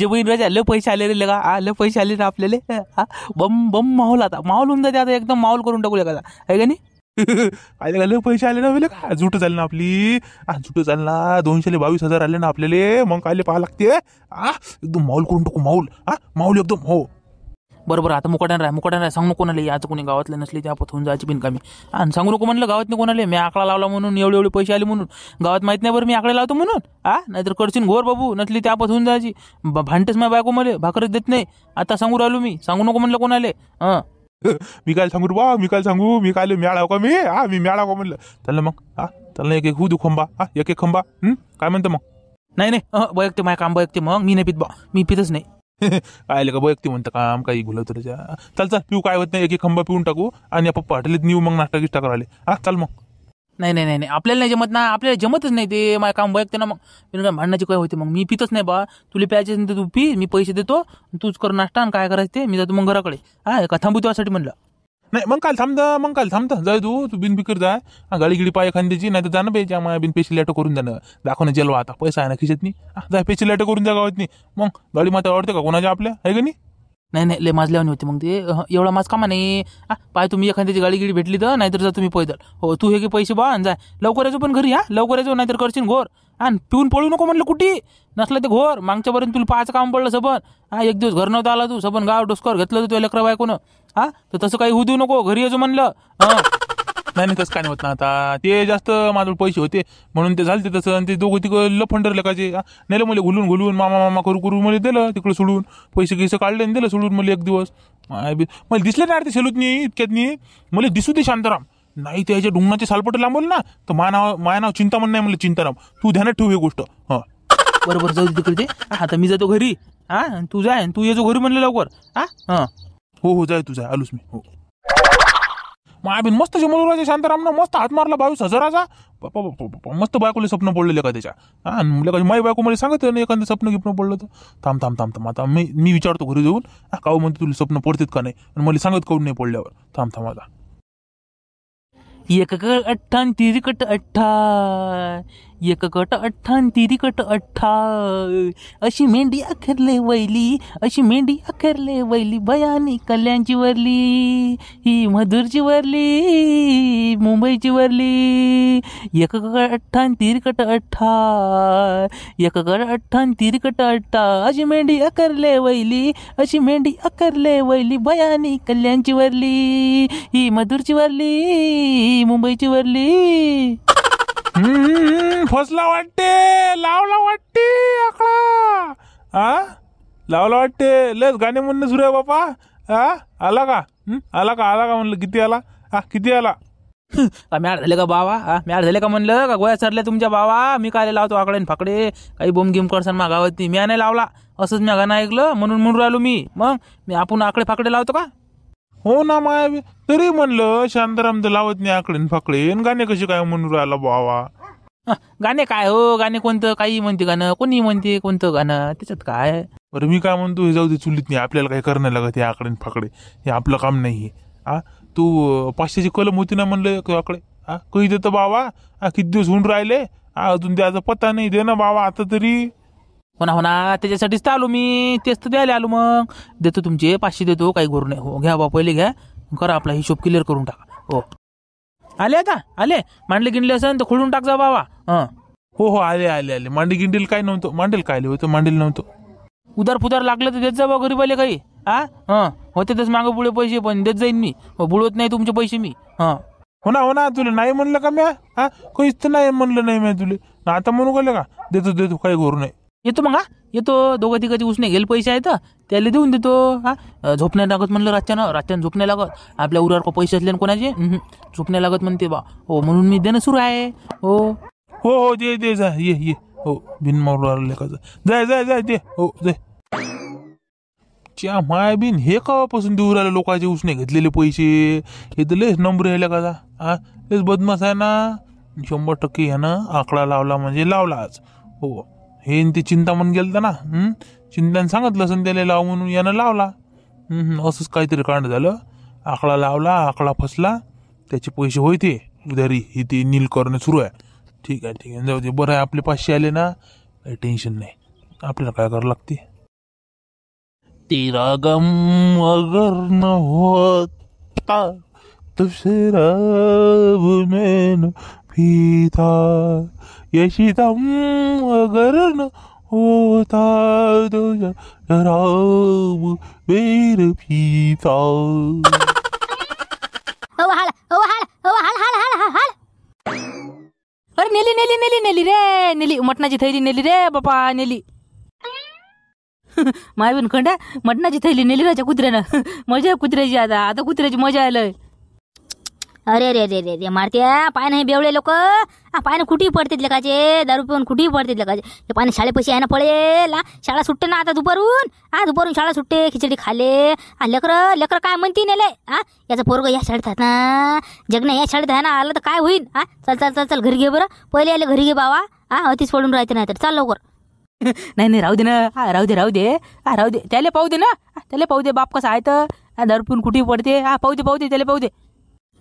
DJ बहीण राजा लय पैसे आले रे लगा लय पैसे आले ना आपल्याला बम बम माहोल आता माहोल होऊन जाते आता एकदम माहोल करून टाकू का आहे का नाही आले लय पैसे आले ना का झुट चालली ना आपली झुट चाल ना 222,000 आले ना आपल्याला मग कायले पाहा लागते एकदम माहोल करून टाकू माहोल माहोल एकदम हो बरोबर आता मुकाट्यानं राह सांगू नको कोणाला याचं कोणी गावातले नसले त्या होऊन जायची बिनकामी आणि सांगू नको म्हणलं गावात नाही कोणाला मी आकडा लावला म्हणून एवढे पैसे आले म्हणून गावात माहित नाही बरं मी आकडे लावतो म्हणून नाहीतर करशील घोर बाबू नसली त्या होऊन जायची भांडतेच माझ्या बायको मला भाकरच देत नाही आता सांगू राहिलो मी सांगू नको म्हणलं कोणाले मी काय सांगू बा मी काय सांगू मी काय मिळाव का मी मिळाव का म्हणलं त्याला मग त्याला एक होऊ दे खंबा एक खंबा काय म्हणतं मग नाही बयकते माझ्या काम बयकते मग मी नाही पित बा मी पितच नाही काय का बघते म्हणतं काम काही भुलत तुझ्या चल पिऊ काय होत नाही एक खंबा पिऊन टाकू आणि पप्पा हॉटेलीत नेऊ मग नाश्ता गिष्टा करायला चल मग नाही आपल्याला नाही जमत ना आपल्याला जमतच नाही ते माझं काम बघते ना मग भांडण्याची काय होते मग मी पितच नाही बा तुला प्यायचे तर तू पी मी पैसे देतो तूच कर नाश्ता आणि काय करायचं ते मी जातो मग घराकडे का थांबू त्यासाठी म्हणलं नाही मग काल थांबतं जाय तू बिनफिकर जाय गाडी गिडी पाय खांद्याची नाही तर जाणं पाहिजे आम्हाला बिन पेशी लॅटो करून जाणं दाखवणं जेलवा आता पैसा आहे ना खिशत नाही जाय पेशी लॅटो करून जा गावात नाही मग गाडी माता आवडते का कोणाच्या आपल्या आहे का नाही लय माजल्यावानी होती मग ते एवढा माज कामा नाही पाय तुम्ही एखाद्याची गाडी गिडी भेटली तर नाहीतर जा तुम्ही पैदल हो तू हे की पैसे बा जाय लवकर यायचो पण घरी लवकर यायचो नाहीतर करशील घोर आणि पिऊन पळू नको म्हणलं कुठे नसलं ते घोर मागच्यापर्यंत तुला पाहायचं काम पडलं सबन एक दिवस घर नव्हता आला तू सबन गाव डोसकर घेतलं तुझ्या लेकरा बायकोनं तर तसं काही होऊ देऊ नको घरी यायचो म्हणलं नाही तसं काय नाही होत ना आता ते जास्त माझ्याकडे पैसे होते म्हणून ते झालं तसं आणि ते दोघं तिकडं लफंडर लेकाचे नेलं मला घुलून मामा करू मला दिलं तिकडे सोडून पैसे काढले आणि दिलं सोडून मला एक दिवस मला दिसले नाही ते शेलूत नाही इतक्यात नाही मला दिसू दे शांताराम नाही त्याच्या डुंगणाचे सालपट लांबवलं ना तर माया नाव चिंतामण नाही म्हणलं चिंताराम तू ध्यानात ठेव हे गोष्ट बरोबर जाऊ तिकडे आता मी जातो घरी तू जाय तू येतो घरी म्हणलं लवकर हो जाय तू जाय आलोच मी हो मायाबीन मस्त जमवलं शांतारामनं मस्त हात मारला 22,000चा बापा मस्त बायकोले स्वप्न पडलेलं का त्याच्या म्हणलं माई बायको मला सांगत नाही एखादं स्वप्न गिप्न पडलं तर थांब आता मी विचारतो घरी जाऊन काऊ म्हणते तुला स्वप्न पडतात का नाही आणि मला सांगत काऊन नाही पडल्यावर थांब आता एक कट अठ्ठा तिरकट अठ्ठा एक कट अठ्ठा तिरकट अठ्ठा अशी मेंढी अखेरले वैली भयानी कल्याणची वरली ही मधुरची वरली मुंबईची वरली एक कट अठ्ठा तिरकट अठ्ठा एक कट अठ्ठा तिरकट अठ्ठा अशी मेंढी अखेरले वैली भयानी कल्याणची वरली ही मधुरची वरली मुंबईची वरली फसला वाटते लावला वाटते आकडा लावला वाटते लस गाणे म्हणणं सुरू आहे बापा आला का म्हणलं किती आला मॅड झाले का बावा मॅड झाले का म्हणलं का गोळ्या सरल्या तुमच्या बावा मी काय लावतो आकडे फाकडे काही बोम गेम करसान मा गावात मी नाही लावला असंच मी गाणं ऐकलं म्हणून राहिलो मी आपण आकडे फाकडे लावतो का हो ना माया तरी म्हणलं शांताराम तर लावत नाही आकडे फाकडे गाणे कसे काय म्हणून राहिला बावा गाणे काय हो गाणे कोणतं काही म्हणते गाणं कोणी म्हणते कोणतं गाणं त्याच्यात काय बरं मी काय म्हणतो हे जाऊ दे चुलीत नाही आपल्याला काही करणं लागत हे आकडे फाकडे हे आपलं काम नाही तू 500ची कलम होती ना म्हणलं आकडे काही देतं बाबा किती दिवस होऊन राहिले अजून त्याचा पत्ता नाही दे ना बाबा आता तरी हो ना त्याच्यासाठीच तर आलो मी तेच तर द्यायला आलो मग देतो तुमचे 500 देतो काही करू नाही हो घ्या बा पहिले घ्या करा आपला हिशोब क्लिअर करून टाका आले आता मांडले गिंडले असेल तर खोलून टाक जा बाबा हो आले मांडी गिंडील काय नव्हतं मांडेल काय होतं मांडेल नव्हतं उदार फुदार लागलं तर देत जा बा गरीबाले काही होते तस मागं पुढे पैसे पण देत जाईन मी बुडवत नाही तुमचे पैसे मी हो ना तुला नाही म्हणलं का म्या काहीच तर नाही म्हणलं नाही मी तुला आता म्हणू गेलं का देतो काही करू नाही येतो मग येतो दोघं तिघाची उसने गेले पैसे आहेत त्याला देऊन देतो झोपण्या लागत म्हणलं रातच्यानं झोपण्या लागत आपल्या उरावर पैसे असले कोणाचे झोपण्या लागत म्हणते बा हो म्हणून मी देणं सुरू आहे हो दे जा ये हो बिन मारू जाय दे हो जाय च्या माय बिन हे कावापासून देऊ राहिले लोकांचे उसने घेतलेले पैसे हे तर लयच नंबर यायला का लयच बदमाश आहे ना 100% ह्यानं आकडा लावला म्हणजे लावलाच हो हे ते चिंतामण गेलं ना चिंताने सांगितलं असं त्याला लाव म्हणून यानं लावला असंच काहीतरी कांड झालं आकडा लावला आकडा फसला त्याचे पैसे होते उधारी ही ते नील करणं सुरू आहे ठीक आहे जाऊ दे बरं आहे आपले 500 आले ना काही टेन्शन नाही आपल्याला काय करावं लागते तेरा गम अगर न होता तो शराब में न पीता, ये सितम अगर न होता तो शराब में न पीता. अरे नेली नेली नेली नेली रे नेली, मटणाची थैली नेली रे बापा नेली. मायबीन खंड्या मटणाची थैली नेली राजा कुत्र्यानं. मजा आहे कुत्र्याची, आता कुत्र्याची मजा आलंय. अरे अरे अरे अरे मारत्या पाय नाही बेवळे लोक. पायनं कुठेही पडतात लेकाचे, दारू पिऊन कुठेही पडतात लेकाचे. हे पाणी शाळेपाशी आहे ना पळेल. शाळा सुटते ना आता दुपारून. दुपारून शाळा सुटते, खिचडी खाले. लेकर काय म्हणती नेले. याचं पोरग या शाळेत आहे ना, जगण्या या शाळेत आहे ना, आलं तर काय होईल. चल चल चल चल घरी घे बरं. पहिले आले घरी घे बाबा. अतिच पडून राहते नाही तर चाल लवकर. नाही राहू दे ना. राहू दे राहू दे त्याला पाहू दे ना. त्याला पाहू दे बाप कसा आहे तर. दारू पिऊन कुठेही पडते. पाहू दे त्याला पाहू दे.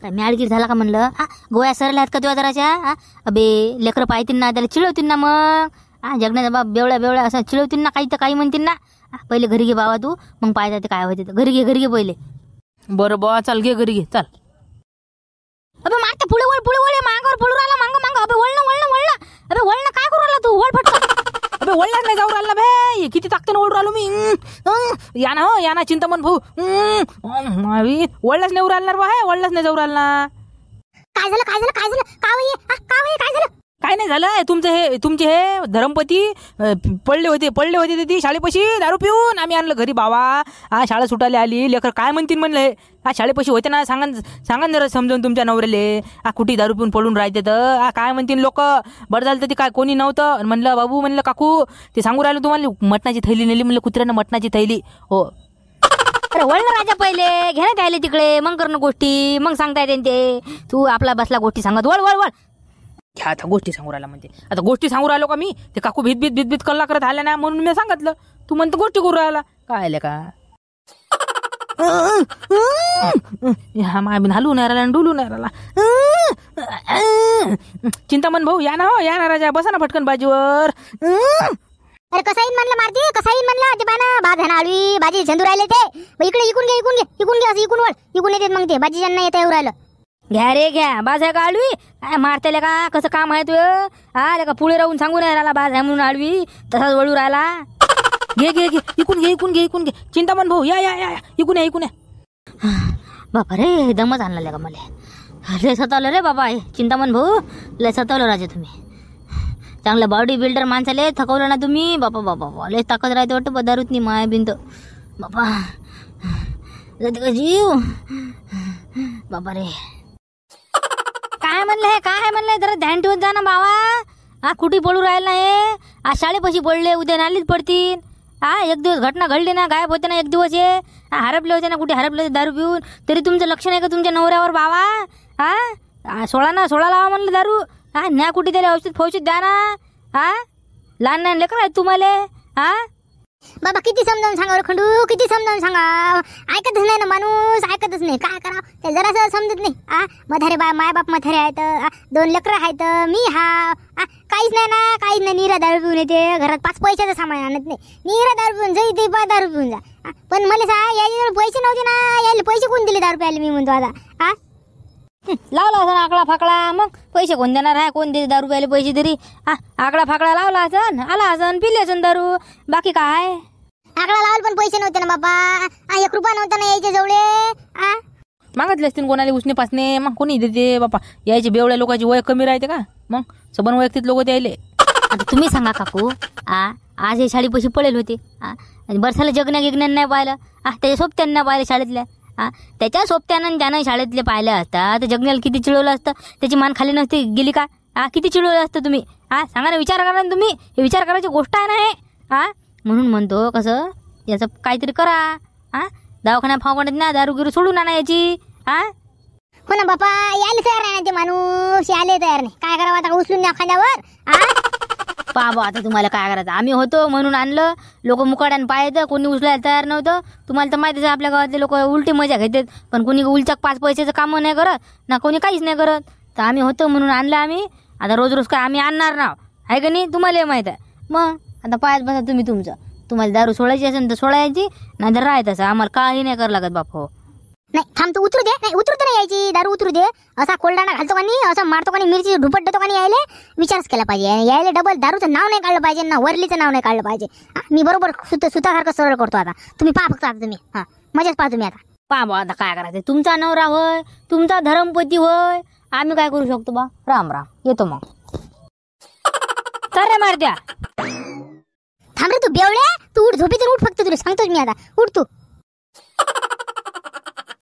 मॅळगीर झाला का म्हणलं. गोळ्या सरल्या आहेत का तुझ्या जराच्या. अबे लेकरं पाहतील ना, त्याला चिडवतील ना मग. जगण्याचा बाप बेवळ्या असं चिडवतील ना, काही तर काही म्हणतील ना. पहिले घरी घे बाबा तू, मग पाहिजे ते काय होते. घरी घे पहिले. बरं बा चाल घे घरी घे चाल. अबे मारते पुढे वळ मांगावर पळू राहिला. मांग अबे वळणं अबे वळणं काय करू राहिला तू. वळ फटका. अबे वळलाच नाही जाऊ राहिला बे. किती ताकदीनं ओढ राहिलो मी. या ना चिंतामण भाऊ. वळलाच नाही राहिला बा. वळलाच नाही जाऊ राहिला. काय झालं काय झालं. काय नाही झालं. तुमचे हे धरमपती पडले होते ती शाळेपाशी दारू पिऊन. आम्ही आणलं घरी बाबा. शाळा सुटायला आली. लेकर काय म्हणतील म्हणलं. शाळेपाशी होते ना, सांगा जरा समजावून तुमच्या नवऱ्याले. कुठे दारू पिऊन पडून राहते तर काय म्हणतील लोक. बरं झालं तर ती काय कोणी नव्हतं. म्हणलं बाबू म्हणलं काकू ते सांगू राहिलो तुम्हाला मटणाची थैली नेली म्हणलं कुत्र्यानं मटणाची थैली. हो अरे वळणं राजा पहिले घेण्यात आले तिकडे, मग करणं गोष्टी, मग सांगता येते ते. तू आपला बसला गोष्टी सांगत. वळ घ्या आता गोष्टी सांगू राहिला म्हणते. आता गोष्टी सांगू राहिलो का मी. ते काकू भीत कल्ला करत आल्या ना, म्हणून मी सांगितलं. तू म्हणतो गोष्टी करू राहिला काय आले का. हा माय हलू नाही राहिला डुलू नाही राहिला. चिंतामण भाऊ या ना राजा, बसा ना फटकन बाजीवर. अरे कसा येईन म्हणलं मारती, कसा येईन म्हणलं. ते पाना भात आहे आळवी भाजी झंदू राहिले ते. इकडे इकून घे असं इकून वळ. इकून येते मग ते भाजी ज्यांना येते येऊ राहिलं. घ्या रे घ्या. बाज आहे का आडवी. काय मारते का, कसं काम आहे तू. का पुढे राहून सांगू नाही राहिला बाज आहे म्हणून आडवी, तसाच वळू राहिला. घे इकून घे. चिंतामण भाऊ या इकून या. बापा रे दमच आणला का मला. लय सतावलं रे बाबा. चिंतामण भाऊ लय सतावलं राजा तुम्ही. चांगलं बॉडी बिल्डर माणसाले थकवलं ना तुम्ही. बापा लय ताकद राहते वाटतं पदारूत नाही माया बिंद बापा. जीव बापा रे. काय म्हणलं जरा ध्यान ठेवत जा ना बाबा. कुठे पडू राहिला हे. आज शाळेपाशी पडले, उद्या नालीच पडतील. एक दिवस घटना घडली ना, गायब होते ना एक दिवस. हे हरपले होते ना, कुठे हरपले होते दारू पिऊन. तरी तुमचं लक्ष नाही का तुमच्या नवऱ्यावर बाबा. सोळा लावा म्हणलं दारू. न्या कुठे त्याला औषध द्या ना. लहान लेकर आहेत तुम्हाला. बाबा किती समजावून सांगा खंडू, किती समजावून सांगा. ऐकतच नाही ना माणूस, ऐकतच नाही. काय करा ते जरासं समजत नाही. म्हातारे माय बाप म्हातारे आहेत. 2 लेकरं आहेत. मी काहीच नाही. नीरा दारू पिऊन येते घरात. 5 पैशाचं सामान आणत नाही. नीरा दारू पिऊन जाई ते दारू पिऊन जा. पण मला यायला पैसे नव्हते ना. यायला पैसे कोण दिले दारू प्यायला मी म्हणतो आता. लावला असं आकडा फाकडा, मग पैसे कोण देणार आहे. कोण देते दारू प्यायला पैसे तरी. आकडा फाकडा लावला असन, आला असन, पिले असन दारू. बाकी काय आकडा लावायला पण पैसे नव्हते ना बाबा. 1 रुपया नव्हता ना यायचे जवळे. मागतले असतील कोणाला उसने पासने, मग कोणी देते बापा. यायचे बेवड्या लोकांची वय कमी राहते का. मग सबन वैयक्तिक लोक द्यायले. आता तुम्ही सांगा काकू. आज हे शाळेपाशी पडेल होते. बरसाला जगण्या नाही पाहिलं. त्याच्या सोबत्यानं नाही पाहिलं शाळेतल्या. त्याच्या सोबत्यानं ज्यानं शाळेतले पाहिलं असतं तर जगण्याला किती चिडवलं असतं. त्याची मान खाली नसती गेली का. किती चिडवलं असतं तुम्ही. सांगा ना, विचार करा ना तुम्ही. हे विचार करायची गोष्ट आहे ना हे. म्हणून म्हणतो कसं याचं काहीतरी करा. दवाखान्यात फावण्यात ना दारूगिरू सोडून आणा याची. हो ना बापा, यायला तयार आहे ना ते माणूस. यायला तयार नाही. काय करावं आता, उचलून द्या खांद्यावर. बाबा आता तुम्हाला काय करायचं. आम्ही होतो म्हणून आणलं. लोक मुकाड्यानं पाहायचं, कोणी उचलायला तयार नव्हतं. तुम्हाला तर माहितीच आहे आपल्या गावातले लोक उलटी मजा घेतात. पण कोणी उलचाक 5 पैशाचं कामं नाही करत ना, कोणी काहीच नाही करत. तर आम्ही होतो म्हणून आणलं आम्ही. आता रोज काय आम्ही आणणार ना आहे का नाही, तुम्हाला माहीत आहे. मग आता पायात बसा तुम्ही तुमचं. तुम्हाला दारू सोडायची असेल तर सोडायची, नाही तर राहायचं. आम्हाला काही नाही करावं लागत बाप. हो नाही थांब तू उतरू दे. नाही उतरू तर नाही यायची दारू उतरू दे. असा कोल्डाना घालतो का नाही, असं मारतो का नाही, मिरची ढुपट देतो का नाही, यायले विचारच केला पाहिजे. यायले डबल दारूचं नाव नाही काढलं पाहिजे ना वरलीचं नाव नाही काढलं पाहिजे. मी बरोबर सुतासारखं सरळ करतो आता. तुम्ही पहा फक्त आता तुम्ही. हा मजाच पहा तुम्ही आता. पहा बा आता काय करायचं. तुमचा नवरा होय, तुमचा धर्मपती होय, आम्ही काय करू शकतो बा. राम राम, येतो मग. तर रे मारत्या, थांब रे तू बेवड्या. तू उठ, झोपेतून उठ फक्त. तुला सांगतोच मी आता. उठ तू.